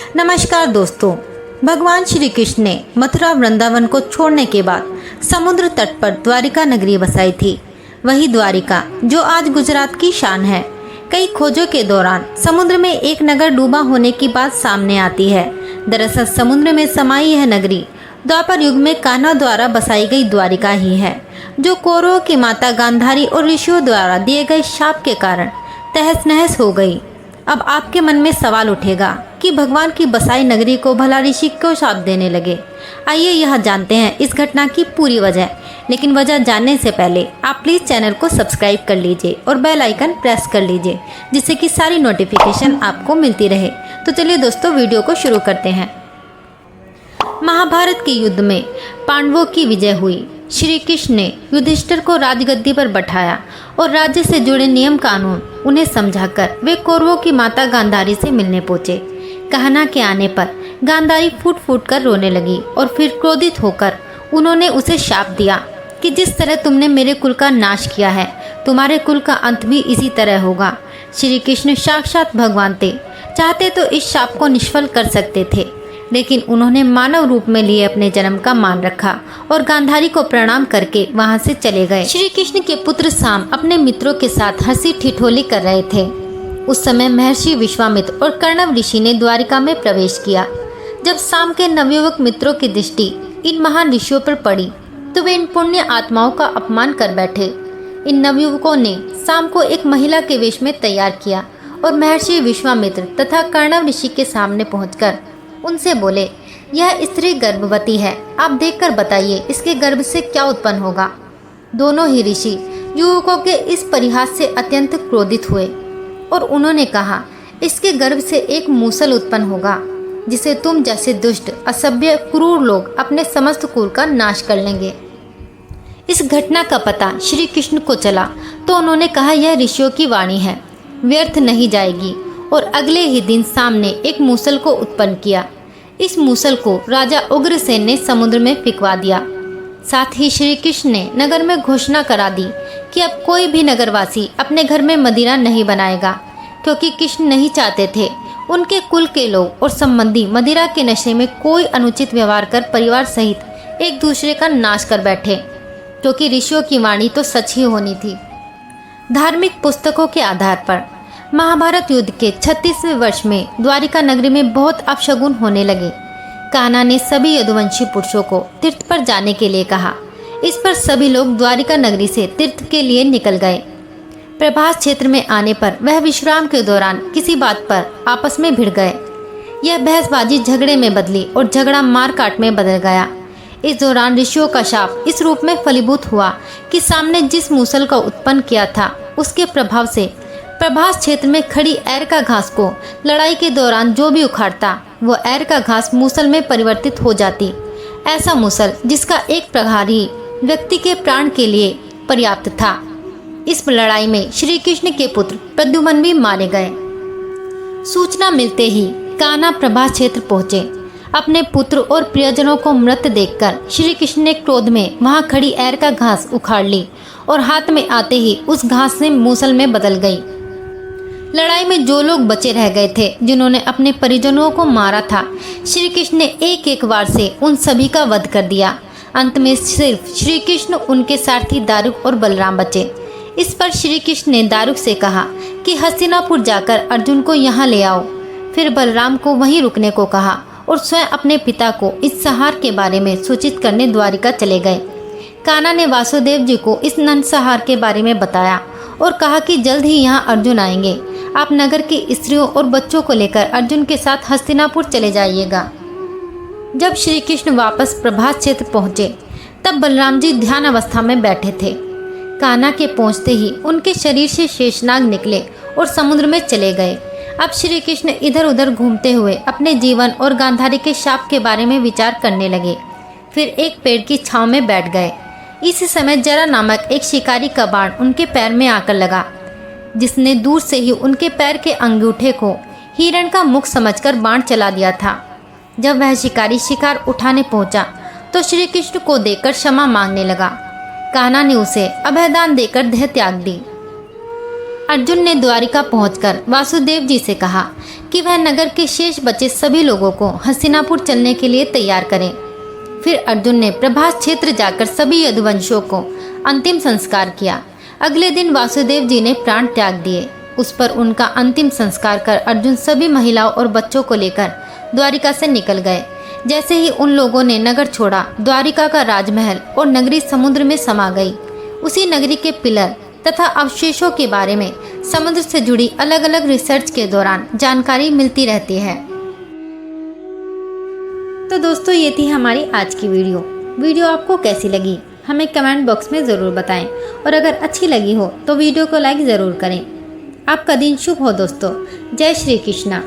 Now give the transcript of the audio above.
नमस्कार दोस्तों। भगवान श्री कृष्ण ने मथुरा वृंदावन को छोड़ने के बाद समुद्र तट पर द्वारिका नगरी बसाई थी। वही द्वारिका जो आज गुजरात की शान है। कई खोजों के दौरान समुद्र में एक नगर डूबा होने की बात सामने आती है। दरअसल समुद्र में समाई यह नगरी द्वापर युग में कान्हा द्वारा बसाई गई द्वारिका ही है, जो कौरवों की माता गांधारी और ऋषियों द्वारा दिए गए शाप के कारण तहस नहस हो गई। अब आपके मन में सवाल उठेगा कि भगवान की बसाई नगरी को भला ऋषि क्यों शाप देने लगे। आइए यह जानते हैं इस घटना की पूरी वजह। लेकिन वजह जानने से पहले आप प्लीज़ चैनल को सब्सक्राइब कर लीजिए और बेल आइकन प्रेस कर लीजिए, जिससे कि सारी नोटिफिकेशन आपको मिलती रहे। तो चलिए दोस्तों, वीडियो को शुरू करते हैं। महाभारत के युद्ध में पांडवों की विजय हुई। श्री कृष्ण ने युधिष्ठिर को राजगद्दी पर बैठाया और राज्य से जुड़े नियम कानून उन्हें समझाकर वे कौरवों की माता गांधारी से मिलने पहुंचे। कान्हा के आने पर गांधारी फूट फूट कर रोने लगी और फिर क्रोधित होकर उन्होंने उसे शाप दिया कि जिस तरह तुमने मेरे कुल का नाश किया है, तुम्हारे कुल का अंत भी इसी तरह होगा। श्री कृष्ण साक्षात भगवान थे, चाहते तो इस शाप को निष्फल कर सकते थे, लेकिन उन्होंने मानव रूप में लिए अपने जन्म का मान रखा और गांधारी को प्रणाम करके वहां से चले गए। श्री कृष्ण के पुत्र साम अपने मित्रों के साथ हंसी ठिठोली कर रहे थे। उस समय महर्षि विश्वामित्र और कर्णव ऋषि ने द्वारिका में प्रवेश किया। जब साम के नवयुवक मित्रों की दृष्टि इन महान ऋषियों पर पड़ी तो वे इन पुण्य आत्माओं का अपमान कर बैठे। इन नवयुवकों ने साम को एक महिला के वेश में तैयार किया और महर्षि विश्वामित्र तथा कर्णव ऋषि के सामने पहुंचकर उनसे बोले, यह स्त्री गर्भवती है, आप देखकर बताइए इसके गर्भ से क्या उत्पन्न होगा। दोनों ही ऋषि युवकों के इस परिहास से अत्यंत क्रोधित हुए और उन्होंने कहा, इसके गर्भ से एक मूसल उत्पन्न होगा, जिसे तुम जैसे दुष्ट, असभ्य, क्रूर लोग अपने समस्त कुल का नाश कर लेंगे। इस घटना का पता श्री कृष्ण को चला तो उन्होंने कहा, यह ऋषियों की वाणी है, व्यर्थ नहीं जाएगी। और अगले ही दिन साम ने एक मूसल को उत्पन्न किया। इस मूसल को राजा उग्रसेन ने समुद्र में फिकवा दिया। साथ ही श्री कृष्ण ने नगर में घोषणा करा दी कि अब कोई भी नगरवासी अपने घर में मदिरा नहीं बनाएगा, क्योंकि कृष्ण नहीं चाहते थे उनके कुल के लोग और संबंधी मदिरा के नशे में कोई अनुचित व्यवहार कर परिवार सहित एक दूसरे का नाश कर बैठे, क्योंकि ऋषियों की वाणी तो सच ही होनी थी। धार्मिक पुस्तकों के आधार पर महाभारत युद्ध के 36वें वर्ष में द्वारिका नगरी में बहुत अपशगुन होने लगे। कान्हा ने सभी यदुवंशी पुरुषों को तीर्थ पर जाने के लिए कहा। इस पर सभी लोग द्वारिका नगरी से तीर्थ के लिए निकल गए। प्रभास क्षेत्र में आने पर वह विश्राम के दौरान किसी बात पर आपस में भिड़ गए। यह बहसबाजी झगड़े में बदली और झगड़ा मार काट में बदल गया। इस दौरान ऋषियों का शाप इस रूप में फलीभूत हुआ कि सामने जिस मूसल का उत्पन्न किया था, उसके प्रभाव से प्रभास क्षेत्र में खड़ी एर का घास को लड़ाई के दौरान जो भी उखाड़ता, वो एर का घास मूसल में परिवर्तित हो जाती। ऐसा मूसल जिसका एक प्रहार ही व्यक्ति के प्राण के लिए पर्याप्त था। इस लड़ाई में श्री कृष्ण के पुत्र प्रद्युम्न भी मारे गए। सूचना मिलते ही कान्हा प्रभास क्षेत्र पहुंचे। अपने पुत्र और प्रियजनों को मृत देखकर श्री कृष्ण ने क्रोध में वहां खड़ी एर का घास उखाड़ ली और हाथ में आते ही उस घास से मूसल में बदल गई। लड़ाई में जो लोग बचे रह गए थे, जिन्होंने अपने परिजनों को मारा था, श्री कृष्ण ने एक एक वार से उन सभी का वध कर दिया। अंत में सिर्फ श्री कृष्ण, उनके सारथी दारुक और बलराम बचे। इस पर श्री कृष्ण ने दारुक से कहा कि हस्तिनापुर जाकर अर्जुन को यहाँ ले आओ। फिर बलराम को वहीं रुकने को कहा और स्वयं अपने पिता को इस संहार के बारे में सूचित करने द्वारिका चले गए। कान्हा ने वासुदेव जी को इस नरसंहार के बारे में बताया और कहा कि जल्द ही यहाँ अर्जुन आएंगे। आप नगर की स्त्रियों और बच्चों को लेकर अर्जुन के साथ हस्तिनापुर चले जाइएगा। जब श्री कृष्ण वापस प्रभास क्षेत्र पहुँचे तब बलराम जी ध्यान अवस्था में बैठे थे। कान्हा के पहुँचते ही उनके शरीर से शेषनाग निकले और समुद्र में चले गए। अब श्री कृष्ण इधर उधर घूमते हुए अपने जीवन और गांधारी के शाप के बारे में विचार करने लगे। फिर एक पेड़ की छांव में बैठ गए। इसी समय जरा नामक एक शिकारी का बाण उनके पैर में आकर लगा, जिसने दूर से ही उनके पैर के अंगूठे को हिरण का मुख समझकर बाण चला दिया था। जब वह शिकारी शिकार उठाने पहुंचा तो श्री कृष्ण को देखकर क्षमा मांगने लगा। कान्हा ने उसे अभयदान देकर देह त्याग दी। अर्जुन ने द्वारिका पहुंचकर वासुदेव जी से कहा कि वह नगर के शेष बचे सभी लोगों को हस्तिनापुर चलने के लिए तैयार करें। फिर अर्जुन ने प्रभास क्षेत्र जाकर सभी यदुवंशियों को अंतिम संस्कार किया। अगले दिन वासुदेव जी ने प्राण त्याग दिए। उस पर उनका अंतिम संस्कार कर अर्जुन सभी महिलाओं और बच्चों को लेकर द्वारिका से निकल गए। जैसे ही उन लोगों ने नगर छोड़ा, द्वारिका का राजमहल और नगरी समुद्र में समा गई। उसी नगरी के पिलर तथा अवशेषों के बारे में समुद्र से जुड़ी अलग अलग रिसर्च के दौरान जानकारी मिलती रहती है। तो दोस्तों, ये थी हमारी आज की वीडियो आपको कैसी लगी हमें कमेंट बॉक्स में ज़रूर बताएं, और अगर अच्छी लगी हो तो वीडियो को लाइक ज़रूर करें। आपका दिन शुभ हो दोस्तों। जय श्री कृष्णा।